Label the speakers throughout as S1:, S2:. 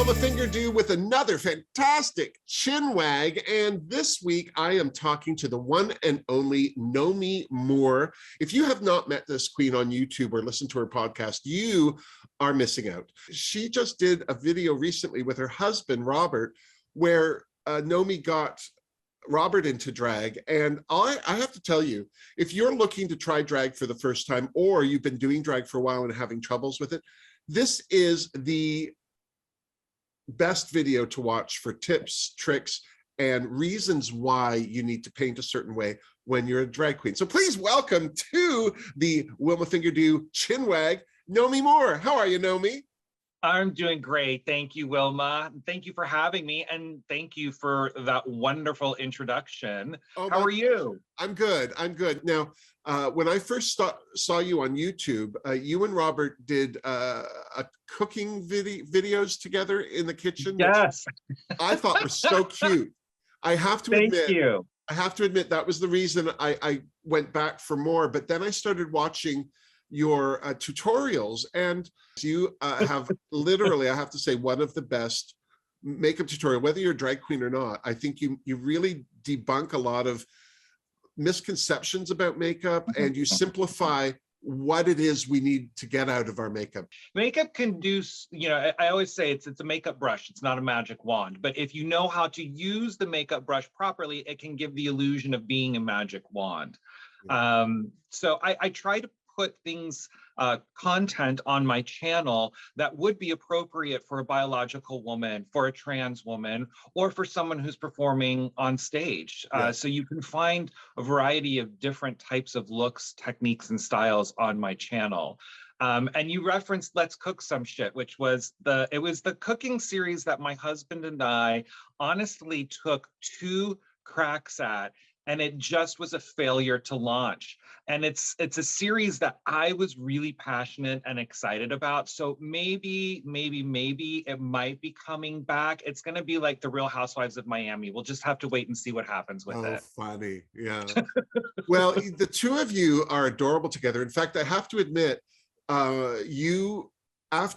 S1: Wilma Fingerdoo with another fantastic chin wag, and this week I am talking to the one and only Nomi Moore. If you have not met this queen on YouTube or listened to her podcast, you are missing out. She just did a video recently with her husband, Robert, where Nomi got Robert into drag. And I have to tell you, if you're looking to try drag for the first time, or you've been doing drag for a while and having troubles with it, this is the best video to watch for tips, tricks, and reasons why you need to paint a certain way when you're a drag queen. So please welcome to the Wilma Fingerdoo chin wag, Nomi Moore. How are you, Nomi?
S2: I'm doing great. Thank you, Wilma. Thank you for having me, and thank you for that wonderful introduction. How are you?
S1: I'm good. I'm good. Now, when I first saw you on YouTube, you and Robert did a cooking videos together in the kitchen.
S2: Yes.
S1: I thought were so cute. I have to admit,
S2: Thank you.
S1: I have to admit that was the reason I went back for more. But then I started watching your tutorials, and you have literally, I have to say, one of the best makeup tutorial, whether you're a drag queen or not. I think you really debunk a lot of misconceptions about makeup, and you simplify what it is we need to get out of our makeup.
S2: Makeup can do, I always say it's a makeup brush. It's not a magic wand, but if you know how to use the makeup brush properly, it can give the illusion of being a magic wand. Yeah. So I try to put things, content on my channel that would be appropriate for a biological woman, for a trans woman, or for someone who's performing on stage. Yeah. So you can find a variety of different types of looks, techniques, and styles on my channel. And you referenced Let's Cook Some Shit, which was the cooking series that my husband and I honestly took 2 cracks at, and it just was a failure to launch. And it's a series that I was really passionate and excited about. So maybe it might be coming back. It's going to be like the Real Housewives of Miami. We'll just have to wait and see what happens with it.
S1: Oh, funny. Yeah. Well, the two of you are adorable together. In fact, I have to admit, after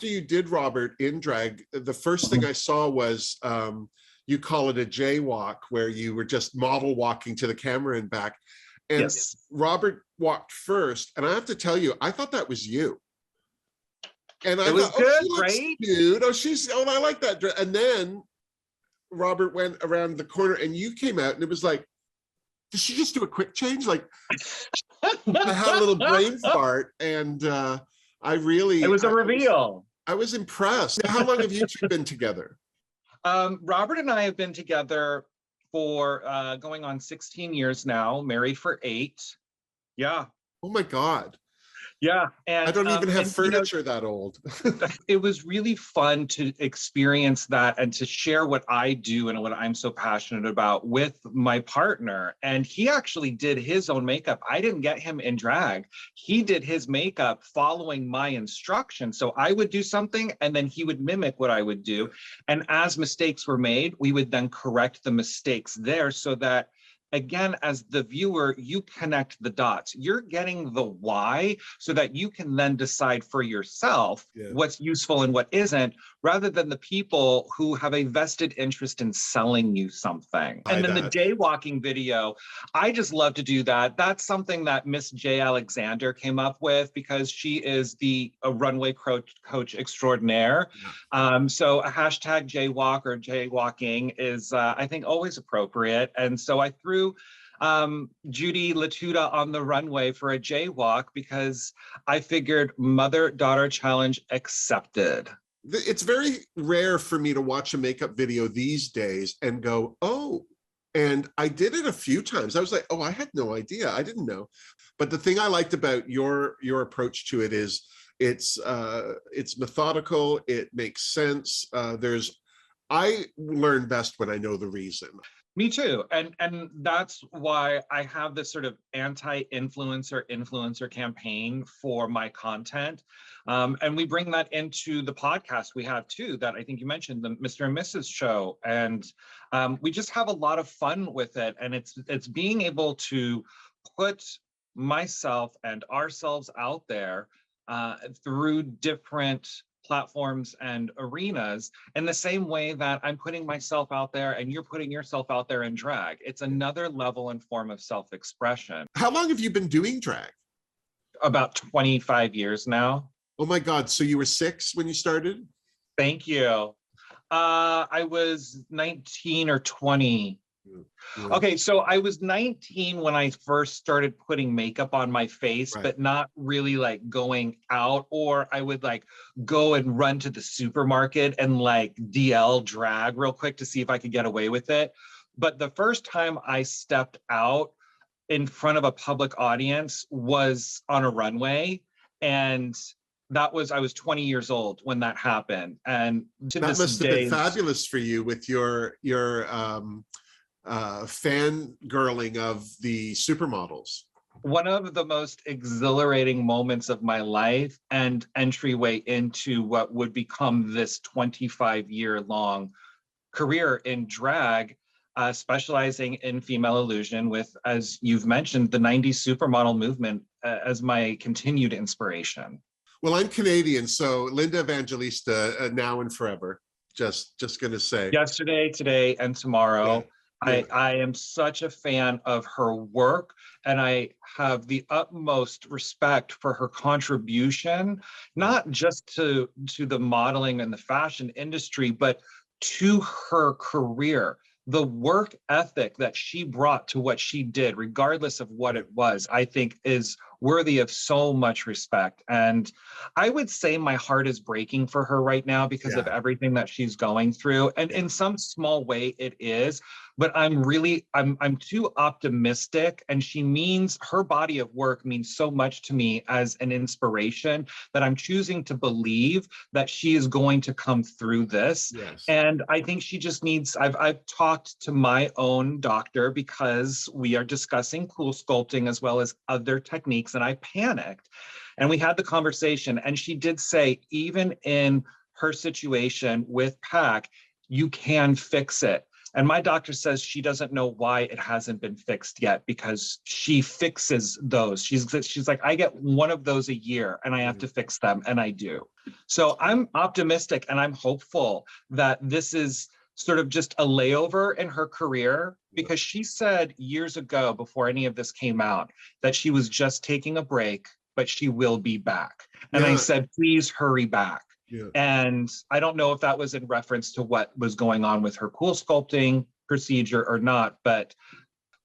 S1: you did Robert in drag, the first thing I saw was, you call it a jaywalk, where you were just model walking to the camera and back. And yes. Robert walked first, and I have to tell you, I thought that was you. And I thought,
S2: good,
S1: she looks
S2: right?
S1: cute. I like that dress. And then Robert went around the corner, and you came out, and it was like, did she just do a quick change? Like, I had a little brain fart, and it
S2: was a reveal.
S1: I was impressed. How long have you two been together?
S2: Robert and I have been together for going on 16 years now, married for 8. Yeah.
S1: Oh my God.
S2: Yeah. And
S1: I don't even have furniture that old.
S2: It was really fun to experience that and to share what I do and what I'm so passionate about with my partner. And he actually did his own makeup. I didn't get him in drag. He did his makeup following my instructions. So I would do something and then he would mimic what I would do. And as mistakes were made, we would then correct the mistakes there so that, again, as the viewer, you connect the dots. You're getting the why so that you can then decide for yourself what's useful and what isn't, rather than the people who have a vested interest in selling you something. And then the jaywalking video, I just love to do that. That's something that Miss J. Alexander came up with because she is a runway coach extraordinaire. So a hashtag jaywalk or jaywalking is, I think, always appropriate. And so I threw Judy Latuda on the runway for a jaywalk because I figured mother-daughter challenge accepted.
S1: It's very rare for me to watch a makeup video these days and go, oh, and I did it a few times. I was like, oh, I had no idea. I didn't know. But the thing I liked about your approach to it is it's methodical. It makes sense. I learn best when I know the reason.
S2: Me too. And that's why I have this sort of anti-influencer campaign for my content. And we bring that into the podcast we have too, that I think you mentioned, the Mr. and Mrs. show. And we just have a lot of fun with it. And it's being able to put myself and ourselves out there through different platforms and arenas in the same way that I'm putting myself out there and you're putting yourself out there in drag. It's another level and form of self-expression.
S1: How long have you been doing drag?
S2: About 25 years now.
S1: Oh my God. So you were 6 when you started?
S2: Thank you. I was 19 or 20.
S1: Yeah.
S2: Okay, so I was 19 when I first started putting makeup on my face,
S1: Right.
S2: but not really like going out, or I would like go and run to the supermarket and like DL drag real quick to see if I could get away with it. But the first time I stepped out in front of a public audience was on a runway, and I was 20 years old when that happened. And to
S1: That
S2: this
S1: must have
S2: day,
S1: been fabulous for you with your fangirling of the supermodels.
S2: one of the most exhilarating moments of my life and entryway into what would become this 25-year-long career in drag, specializing in female illusion with, as you've mentioned, the 90s supermodel movement as my continued inspiration.
S1: Well, I'm Canadian, so Linda Evangelista, now and forever. Just gonna say.
S2: Yesterday, today, and tomorrow.
S1: Yeah. Yeah.
S2: I am such a fan of her work, and I have the utmost respect for her contribution, not just to the modeling and the fashion industry, but to her career. The work ethic that she brought to what she did, regardless of what it was, I think is worthy of so much respect. And I would say my heart is breaking for her right now because of everything that she's going through. And in some small way it is, but I'm too optimistic, and her body of work means so much to me as an inspiration that I'm choosing to believe that she is going to come through this.
S1: Yes.
S2: And I think she just needs, I've talked to my own doctor because we are discussing cool sculpting as well as other techniques, and I panicked. And we had the conversation, and she did say, even in her situation with PAC, you can fix it. And my doctor says she doesn't know why it hasn't been fixed yet, because she fixes those. She's like, I get one of those a year and I have to fix them, and I do. So I'm optimistic and I'm hopeful that this is sort of just a layover in her career, because she said years ago, before any of this came out, that she was just taking a break, but she will be back. And I said, please hurry back. Yeah. And I don't know if that was in reference to what was going on with her cool sculpting procedure or not, but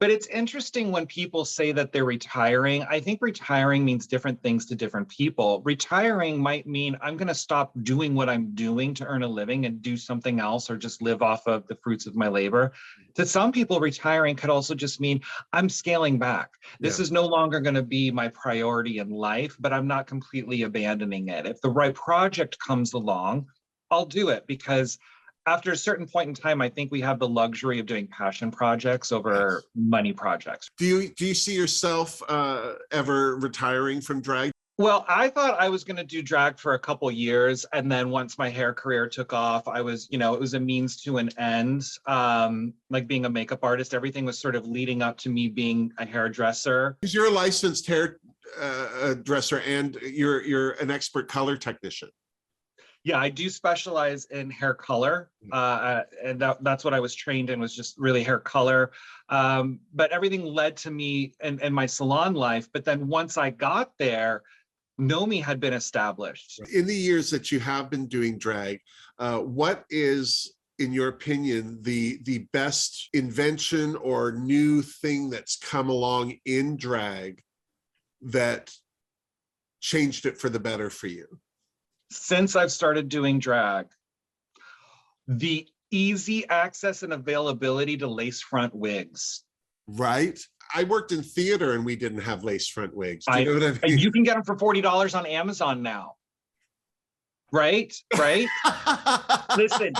S2: it's interesting when people say that they're retiring. I think retiring means different things to different people. Retiring might mean I'm going to stop doing what I'm doing to earn a living and do something else, or just live off of the fruits of my labor. To some people, retiring could also just mean I'm scaling back. This is no longer going to be my priority in life, but I'm not completely abandoning it. If the right project comes along, I'll do it, because after a certain point in time, I think we have the luxury of doing passion projects over money projects.
S1: Do you see yourself ever retiring from drag?
S2: Well, I thought I was going to do drag for a couple years, and then once my hair career took off, I was, it was a means to an end. Like being a makeup artist, everything was sort of leading up to me being a hairdresser.
S1: You're a licensed hairdresser, and you're an expert color technician.
S2: Yeah, I do specialize in hair color, and that's what I was trained in, was just really hair color. But everything led to me in my salon life. But then once I got there, Nomi had been established.
S1: In the years that you have been doing drag, what is, in your opinion, the best invention or new thing that's come along in drag that changed it for the better for you?
S2: Since I've started doing drag, the easy access and availability to lace front wigs.
S1: Right. I worked in theater and we didn't have lace front wigs. Do you know what I mean?
S2: You can get them for $40 on Amazon now. Right? Listen,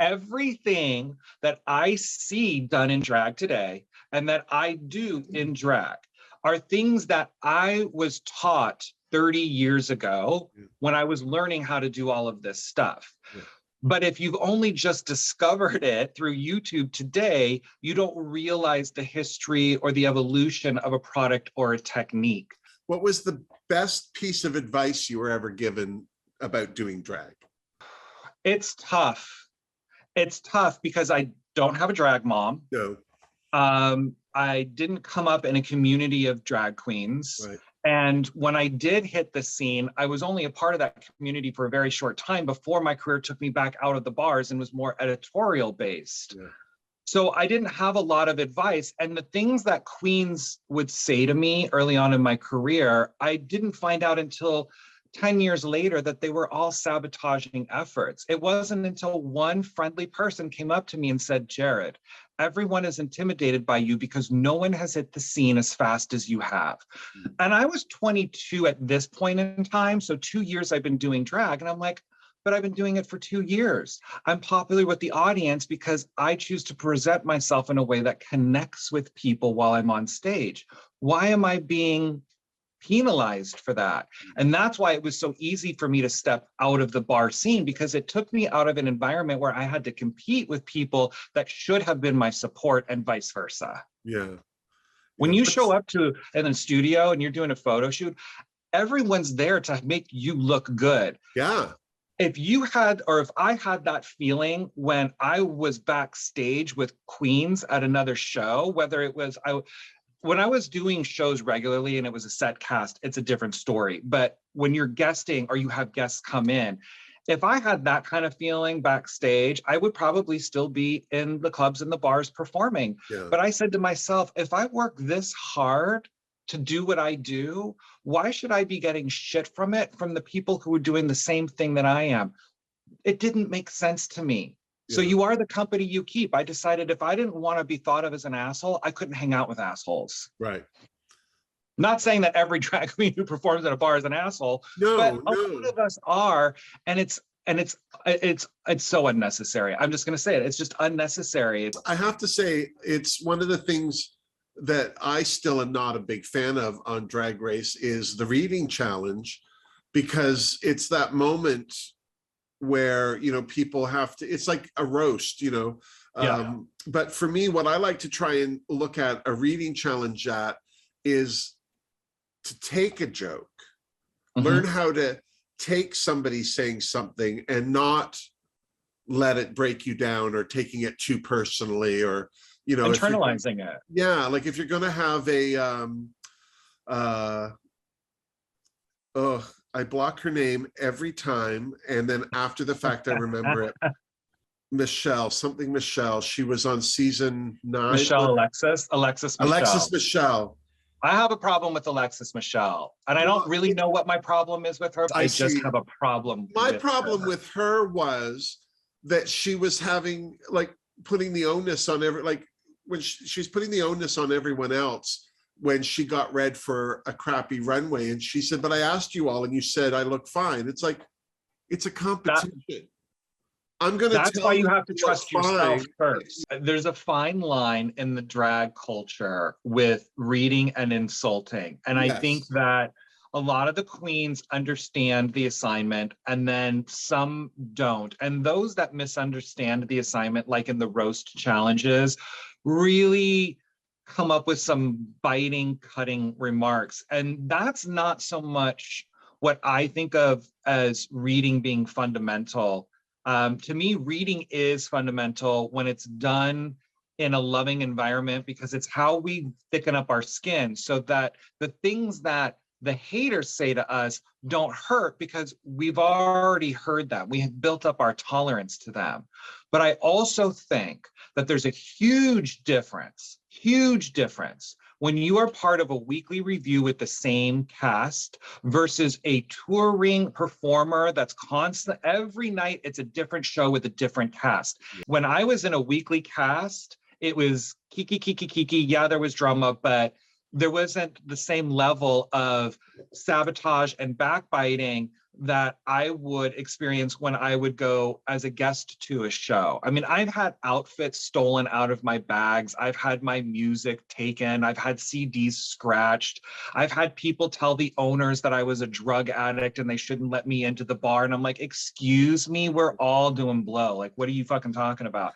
S2: everything that I see done in drag today and that I do in drag are things that I was taught 30 years ago when I was learning how to do all of this stuff. Yeah. But if you've only just discovered it through YouTube today, you don't realize the history or the evolution of a product or a technique.
S1: What was the best piece of advice you were ever given about doing drag?
S2: It's tough. It's tough because I don't have a drag mom.
S1: No.
S2: I didn't come up in a community of drag queens.
S1: Right.
S2: And when I did hit the scene, I was only a part of that community for a very short time before my career took me back out of the bars and was more editorial based.
S1: Yeah.
S2: So I didn't have a lot of advice. And the things that queens would say to me early on in my career, I didn't find out until 10 years later that they were all sabotaging efforts. It wasn't until one friendly person came up to me and said, Jared, everyone is intimidated by you because no one has hit the scene as fast as you have. And I was 22 at this point in time. So 2 years I've been doing drag. And I'm like, but I've been doing it for 2 years. I'm popular with the audience because I choose to present myself in a way that connects with people while I'm on stage. Why am I being penalized for that? And that's why it was so easy for me to step out of the bar scene, because it took me out of an environment where I had to compete with people that should have been my support and vice versa.
S1: Yeah.
S2: When you show up to in a studio and you're doing a photo shoot, everyone's there to make you look good.
S1: Yeah.
S2: If you had, or if I had that feeling when I was backstage with queens at another show, whether it was, when I was doing shows regularly and it was a set cast, it's a different story. But when you're guesting or you have guests come in, if I had that kind of feeling backstage, I would probably still be in the clubs and the bars performing.
S1: Yeah.
S2: But I said to myself, if I work this hard to do what I do, why should I be getting shit from it from the people who are doing the same thing that I am? It didn't make sense to me. So you are the company you keep. I decided if I didn't want to be thought of as an asshole, I couldn't hang out with assholes.
S1: Right.
S2: Not saying that every drag queen who performs at a bar is an asshole, but a lot of us are, and it's so unnecessary. I'm just going to say it. It's just unnecessary.
S1: I have to say, it's one of the things that I still am not a big fan of on Drag Race is the reading challenge, because it's that moment where, you know, people have to, it's like a roast, you know. But for me, what I like to try and look at a reading challenge at is to take a joke, learn how to take somebody saying something and not let it break you down or taking it too personally, or, you know,
S2: internalizing it.
S1: Yeah, like if you're gonna have a I block her name every time, and then after the fact I remember it. Michelle, something Michelle. She was on season 9.
S2: Alexis
S1: Michelle.
S2: I have a problem with Alexis Michelle, and I don't really know what my problem is with her. I just have a problem.
S1: My problem with her was that she was having, like, putting the onus on when she's putting the onus on everyone else when she got read for a crappy runway, and she said, but I asked you all and you said I look fine. It's like, it's a competition.
S2: That's why you have to trust yourself first. There's a fine line in the drag culture with reading and insulting. And I think that a lot of the queens understand the assignment and then some don't. And those that misunderstand the assignment, like in the roast challenges, really come up with some biting, cutting remarks. And that's not so much what I think of as reading being fundamental. To me, reading is fundamental when it's done in a loving environment, because it's how we thicken up our skin so that the things that the haters say to us don't hurt, because we've already heard them. We have built up our tolerance to them. But I also think that there's a huge difference when you are part of a weekly review with the same cast versus a touring performer that's constant. Every night, it's a different show with a different cast. When I was in a weekly cast, it was kiki. Yeah, there was drama, but there wasn't the same level of sabotage and backbiting that I would experience when I would go as a guest to a show. I mean, I've had outfits stolen out of my bags. I've had my music taken. I've had CDs scratched. I've had people tell the owners that I was a drug addict and they shouldn't let me into the bar. And I'm like, excuse me, we're all doing blow. Like, what are you fucking talking about?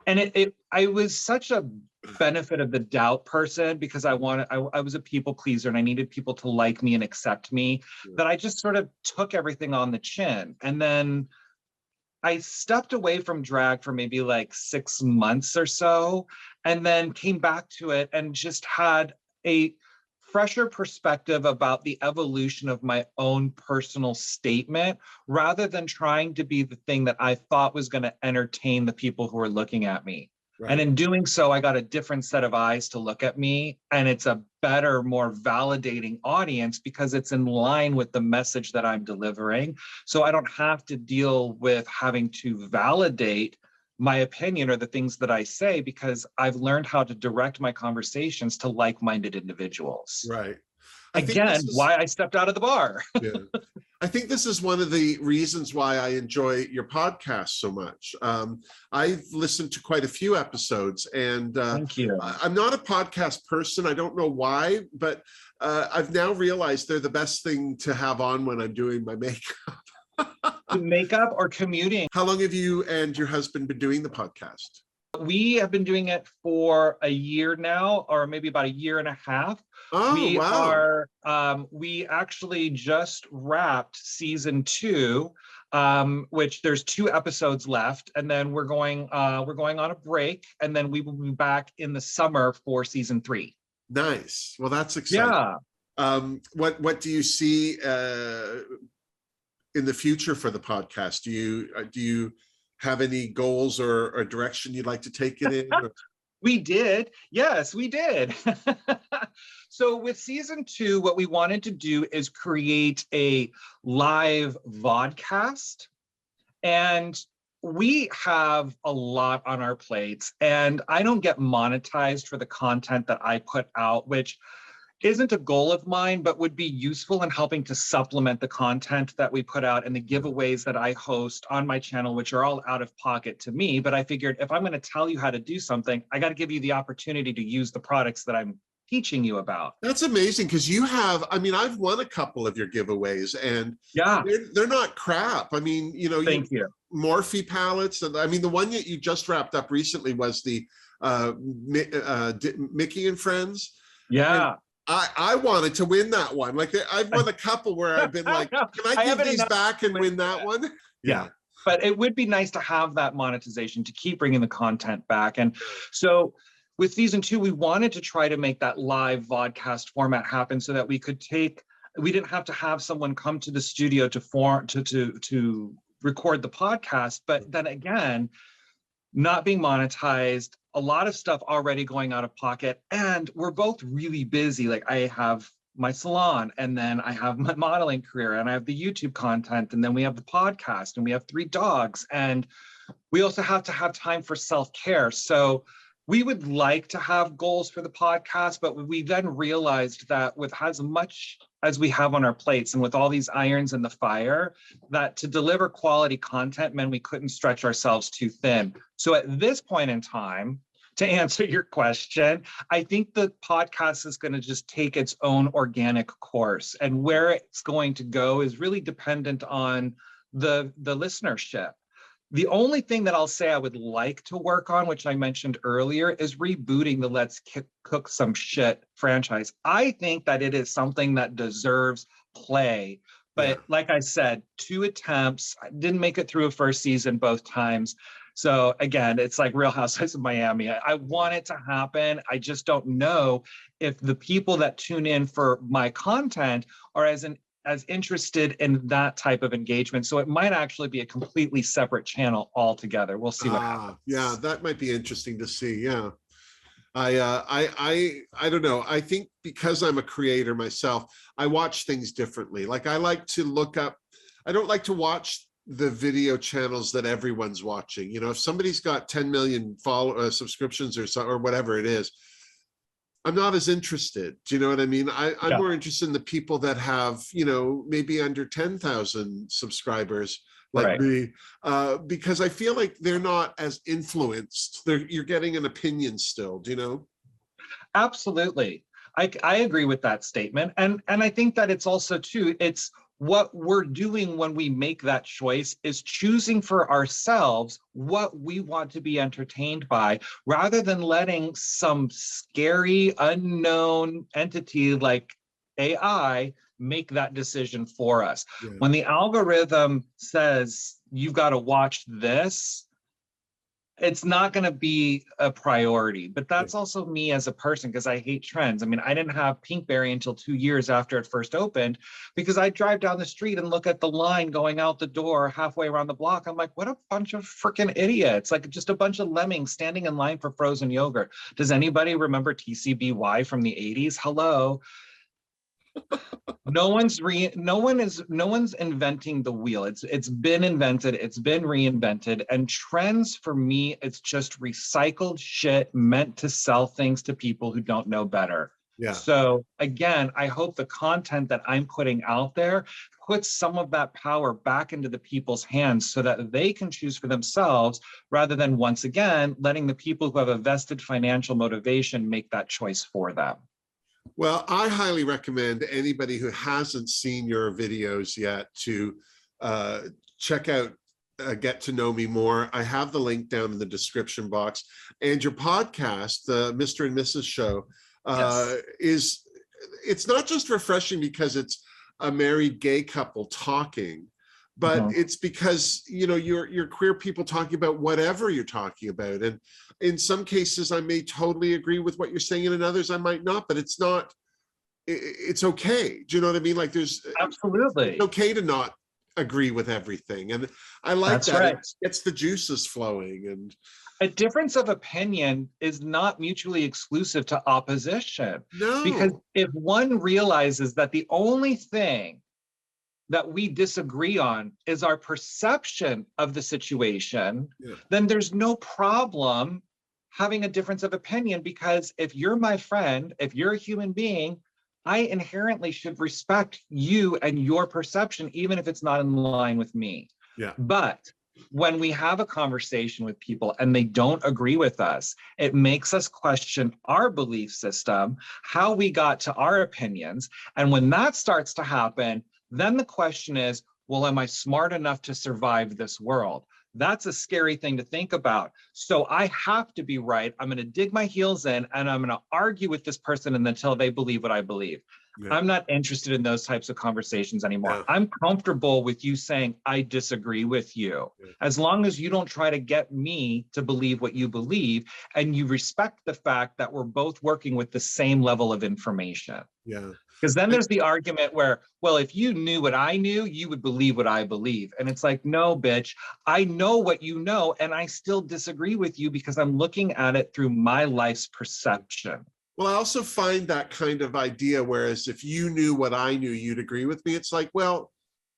S2: And I was such a benefit of the doubt person because I was a people pleaser and I needed people to like me and accept me, that I just sort of took everything on the chin. And then I stepped away from drag for maybe like 6 months or so, and then came back to it and just had a fresher perspective about the evolution of my own personal statement, rather than trying to be the thing that I thought was going to entertain the people who were looking at me.
S1: Right.
S2: And in doing so, I got a different set of eyes to look at me. And it's a better, more validating audience because it's in line with the message that I'm delivering. So I don't have to deal with having to validate my opinion or the things that I say, because I've learned how to direct my conversations to like-minded individuals.
S1: Right.
S2: Again, why I stepped out of the bar.
S1: Yeah. I think this is one of the reasons why I enjoy your podcast so much. I've listened to quite a few episodes, and
S2: Thank you.
S1: I'm not a podcast person. I don't know why, but I've now realized they're the best thing to have on when I'm doing my makeup.
S2: Makeup or commuting.
S1: How long have you and your husband been doing the podcast?
S2: We have been doing it for a year now, or maybe about a year and a half.
S1: Oh, wow.
S2: We actually just wrapped season 2, which there's 2 episodes left, and then we're going on a break, and then we will be back in the summer for season 3.
S1: Nice. Well, that's exciting.
S2: Yeah.
S1: What do you see in the future for the podcast? Do you have any goals or direction you'd like to take it in?
S2: We did. Yes, we did. So with season 2, what we wanted to do is create a live vodcast. And we have a lot on our plates, and I don't get monetized for the content that I put out, which isn't a goal of mine, but would be useful in helping to supplement the content that we put out and the giveaways that I host on my channel, which are all out of pocket to me. But I figured if I'm going to tell you how to do something, I got to give you the opportunity to use the products that I'm teaching you about.
S1: That's amazing, because you have, I mean, I've won a couple of your giveaways, and
S2: yeah,
S1: they're not crap. I mean, you know,
S2: thank you.
S1: Morphe palettes, and I mean, the one that you just wrapped up recently was the Mickey and Friends.
S2: Yeah.
S1: And I wanted to win that one. Like, I've won a couple where I've been like, can I give these back and win that one?
S2: Yeah. But it would be nice to have that monetization to keep bringing the content back. And so with season 2, we wanted to try to make that live vodcast format happen so that we didn't have to have someone come to the studio to record the podcast. But then again, not being monetized, a lot of stuff already going out of pocket, and we're both really busy. Like, I have my salon, and then I have my modeling career, and I have the YouTube content, and then we have the podcast, and we have 3 dogs, and we also have to have time for self-care. So we would like to have goals for the podcast, but we then realized that with as much as we have on our plates and with all these irons in the fire, that to deliver quality content meant we couldn't stretch ourselves too thin. So at this point in time, to answer your question, I think the podcast is going to just take its own organic course, and where it's going to go is really dependent on the listenership. The only thing that I'll say I would like to work on, which I mentioned earlier, is rebooting the Let's Cook Some Shit franchise. I think that it is something that deserves play. But like I said, 2 attempts, I didn't make it through a first season both times. So again, it's like Real Housewives of Miami. I want it to happen. I just don't know if the people that tune in for my content are as interested in that type of engagement. So it might actually be a completely separate channel altogether. We'll see what happens.
S1: Yeah, that might be interesting to see. Yeah. I don't know. I think because I'm a creator myself, I watch things differently. Like, I like to look up, I don't like to watch the video channels that everyone's watching. You know, if somebody's got 10 million subscriptions or whatever it is, I'm not as interested. Do you know what I mean? I'm more interested in the people that have, you know, maybe under 10,000 subscribers like me, because I feel like they're not as influenced. You're getting an opinion still, do you know?
S2: Absolutely. I agree with that statement. And I think that it's also too, it's what we're doing when we make that choice is choosing for ourselves what we want to be entertained by, rather than letting some scary, unknown entity like AI make that decision for us.
S1: Yeah.
S2: When the algorithm says, you've got to watch this, it's not going to be a priority. But that's also me as a person, because I hate trends. I mean, I didn't have Pinkberry until 2 years after it first opened, because I drive down the street and look at the line going out the door halfway around the block. I'm like, what a bunch of freaking idiots. Like, just a bunch of lemmings standing in line for frozen yogurt. Does anybody remember TCBY from the 80s? Hello. No one's inventing the wheel. It's been invented, it's been reinvented. And trends, for me, it's just recycled shit meant to sell things to people who don't know better.
S1: Yeah.
S2: So again, I hope the content that I'm putting out there puts some of that power back into the people's hands so that they can choose for themselves, rather than, once again, letting the people who have a vested financial motivation make that choice for them.
S1: Well, I highly recommend anybody who hasn't seen your videos yet to check out Get to Know Me More. I have the link down in the description box. And your podcast, the Mr. and Mrs. Show, it's not just refreshing because it's a married gay couple talking, but it's because, you know, you're queer people talking about whatever you're talking about. And in some cases, I may totally agree with what you're saying, and in others, I might not, but it's okay. Do you know what I mean? Like,
S2: absolutely,
S1: it's okay to not agree with everything. And I like that.
S2: Right.
S1: It gets the juices flowing. And
S2: a difference of opinion is not mutually exclusive to opposition.
S1: No.
S2: Because if one realizes that the only thing that we disagree on is our perception of the situation, then there's no problem having a difference of opinion, because if you're my friend, if you're a human being, I inherently should respect you and your perception, even if it's not in line with me.
S1: Yeah.
S2: But when we have a conversation with people and they don't agree with us, it makes us question our belief system, how we got to our opinions. And when that starts to happen, then the question is, well, am I smart enough to survive this world? That's a scary thing to think about. So I have to be right. I'm going to dig my heels in and I'm going to argue with this person until they believe what I believe. Yeah. I'm not interested in those types of conversations anymore. Yeah. I'm comfortable with you saying, I disagree with you. Yeah. As long as you don't try to get me to believe what you believe, and you respect the fact that we're both working with the same level of information.
S1: Yeah.
S2: Because then there's the argument where, well, if you knew what I knew, you would believe what I believe. And it's like, no, bitch, I know what you know, and I still disagree with you because I'm looking at it through my life's perception.
S1: Well, I also find that kind of idea, whereas if you knew what I knew, you'd agree with me. It's like, well,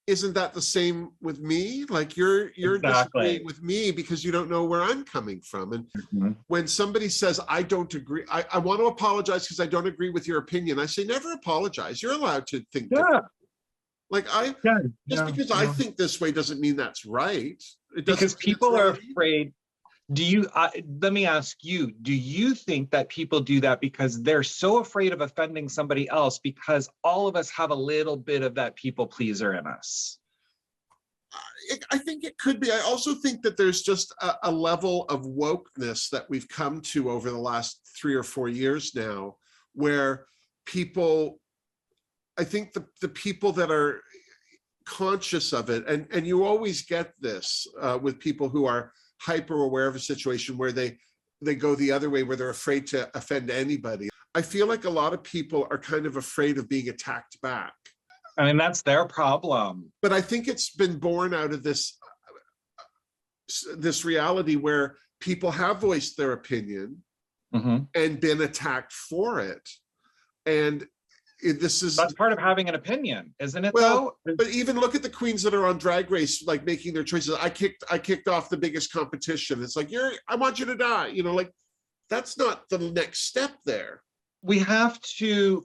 S1: isn't that the same with me? Like you're disagreeing with me because you don't know where I'm coming from. And when somebody says, I don't agree, I want to apologize because I don't agree with your opinion. I say, never apologize. You're allowed to think differently. Like because I think this way doesn't mean that's right. It doesn't,
S2: because people are afraid. Let me ask you, do you think that people do that because they're so afraid of offending somebody else, because all of us have a little bit of that people pleaser in us?
S1: I think it could be. I also think that there's just a level of wokeness that we've come to over the last 3 or 4 years now, where people, I think the people that are conscious of it, and you always get this with people who are hyper aware of a situation where they go the other way, where they're afraid to offend anybody. I feel like a lot of people are kind of afraid of being attacked back.
S2: I mean, that's their problem.
S1: But I think it's been born out of this reality where people have voiced their opinion and been attacked for it. And that's
S2: part of having an opinion, isn't it?
S1: Well, but even look at the queens that are on Drag Race, like making their choices. I kicked off the biggest competition. It's like, I want you to die. You know, like that's not the next step there.
S2: We have to,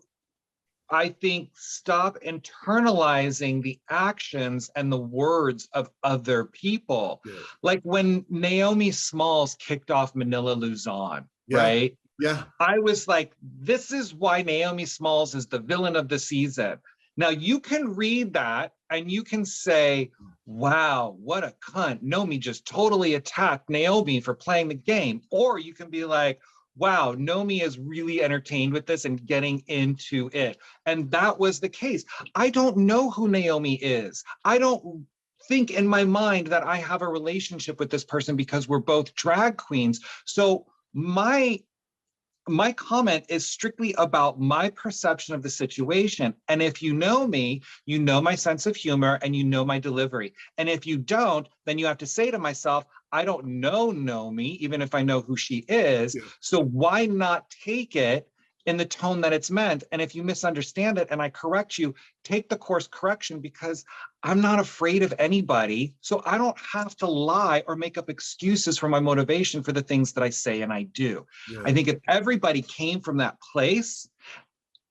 S2: I think, stop internalizing the actions and the words of other people. Yeah. Like when Naomi Smalls kicked off Manila Luzon, right?
S1: Yeah.
S2: I was like, this is why Naomi Smalls is the villain of the season. Now you can read that and you can say, wow, what a cunt. Nomi just totally attacked Naomi for playing the game. Or you can be like, wow, Nomi is really entertained with this and getting into it. And that was the case. I don't know who Naomi is. I don't think in my mind that I have a relationship with this person because we're both drag queens. So my comment is strictly about my perception of the situation. And if you know me, you know my sense of humor and you know my delivery. And if you don't, then you have to say to myself, I don't know Nomi, even if I know who she is.
S1: Yeah.
S2: So why not take it in the tone that it's meant? And if you misunderstand it and I correct you, take the course correction, because I'm not afraid of anybody. So I don't have to lie or make up excuses for my motivation for the things that I say and I do.
S1: Yeah.
S2: I think if everybody came from that place,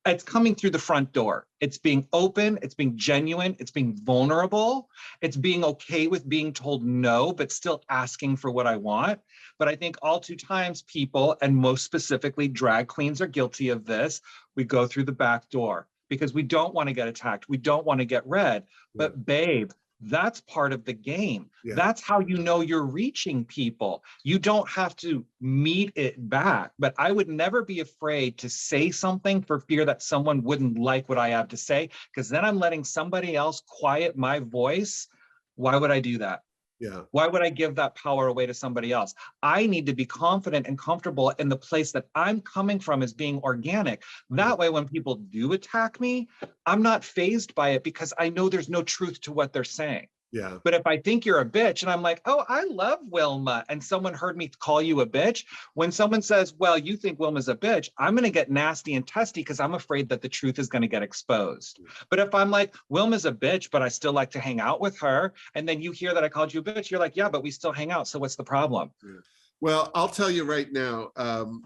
S2: it's coming through the front door. It's being open, it's being genuine, it's being vulnerable, it's being okay with being told no, but still asking for what I want. But I think all too times people, and most specifically drag queens, are guilty of this. We go through the back door because we don't want to get attacked. We don't want to get read. But babe, that's part of the game.
S1: Yeah.
S2: That's how you know you're reaching people. You don't have to meet it back. But I would never be afraid to say something for fear that someone wouldn't like what I have to say, because then I'm letting somebody else quiet my voice. Why would I do that?
S1: Yeah.
S2: Why would I give that power away to somebody else? I need to be confident and comfortable in the place that I'm coming from as being organic. That way, when people do attack me, I'm not fazed by it because I know there's no truth to what they're saying.
S1: Yeah.
S2: But if I think you're a bitch and I'm like, oh, I love Wilma, and someone heard me call you a bitch, when someone says, well, you think Wilma's a bitch, I'm going to get nasty and testy because I'm afraid that the truth is going to get exposed. But if I'm like, Wilma's a bitch, but I still like to hang out with her, and then you hear that I called you a bitch, you're like, yeah, but we still hang out. So what's the problem?
S1: Yeah. Well, I'll tell you right now,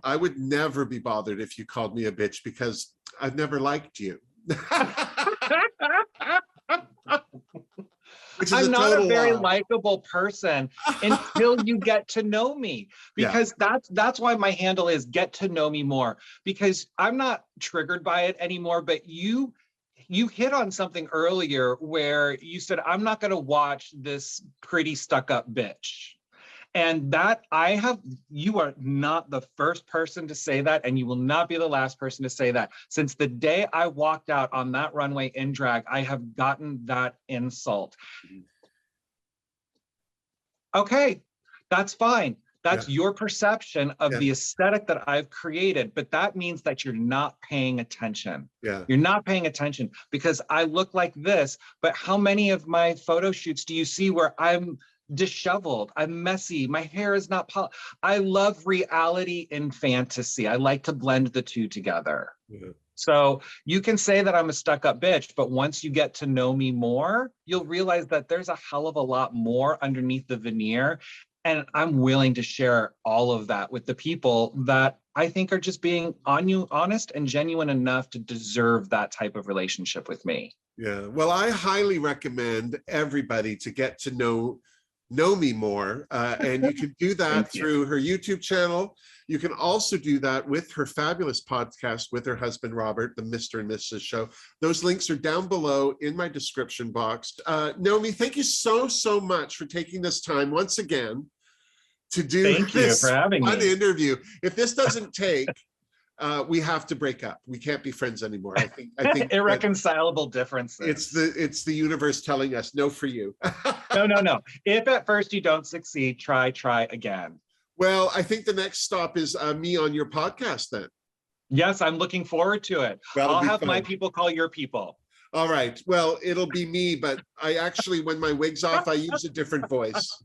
S1: I would never be bothered if you called me a bitch because I've never liked you.
S2: I'm not a very likable person until you get to know me, because that's why my handle is Get to Know Me More, because I'm not triggered by it anymore. But you hit on something earlier where you said, I'm not going to watch this pretty stuck up bitch. And that you are not the first person to say that, and you will not be the last person to say that. Since the day I walked out on that runway in drag, I have gotten that insult. Okay, that's fine. That's your perception of the aesthetic that I've created, but that means that you're not paying attention.
S1: Yeah.
S2: You're not paying attention because I look like this, but how many of my photo shoots do you see where I'm disheveled, I'm messy, my hair is not I love reality and fantasy. I like to blend the two together. Yeah. So you can say that I'm a stuck-up bitch, but once you get to know me more, you'll realize that there's a hell of a lot more underneath the veneer. And I'm willing to share all of that with the people that I think are just being honest and genuine enough to deserve that type of relationship with me.
S1: Yeah, well, I highly recommend everybody to get to know me more, and you can do that through her YouTube channel. You can also do that with her fabulous podcast with her husband Robert, the Mr. and Mrs. Show. Those links are down below in my description box. Nomi, thank you so much for taking this time once again to do this one interview. If this doesn't take, we have to break up. We can't be friends anymore. I think
S2: irreconcilable differences.
S1: It's the universe telling us no for you.
S2: No. If at first you don't succeed, try again.
S1: Well, I think the next stop is me on your podcast then.
S2: Yes, I'm looking forward to it. I'll have my people call your people.
S1: All right. Well, it'll be me, but I actually, when my wig's off, I use a different voice.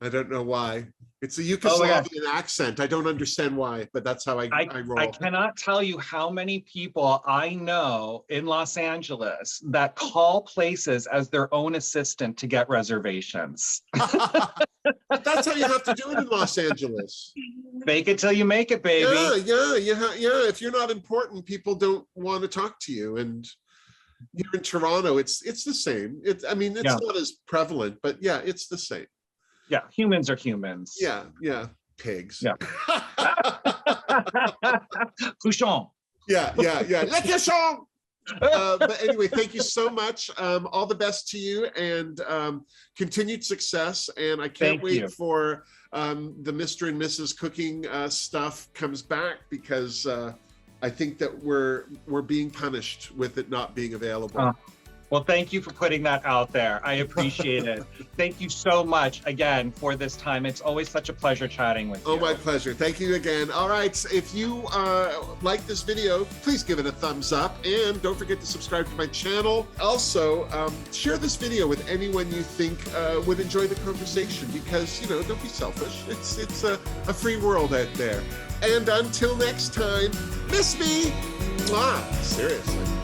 S1: I don't know why. It's a Yugoslavian accent. I don't understand why, but that's how I roll.
S2: I cannot tell you how many people I know in Los Angeles that call places as their own assistant to get reservations.
S1: That's how you have to do it in Los Angeles.
S2: Fake it till you make it, baby.
S1: Yeah. If you're not important, people don't want to talk to you. And here in Toronto, it's the same. It's not as prevalent, but yeah, it's the same.
S2: Yeah, humans are humans.
S1: Yeah, pigs.
S2: Yeah. Couchon.
S1: Yeah. Le cochon. But anyway, thank you so much. All the best to you, and continued success. And I can't wait for the Mr. and Mrs. Cooking stuff comes back, because I think that we're being punished with it not being available.
S2: Well, thank you for putting that out there. I appreciate it. Thank you so much again for this time. It's always such a pleasure chatting with you.
S1: Oh, my pleasure. Thank you again. All right. If you like this video, please give it a thumbs up, and don't forget to subscribe to my channel. Also, share this video with anyone you think would enjoy the conversation, because, you know, don't be selfish. It's a free world out there. And until next time, miss me. Mwah. Seriously.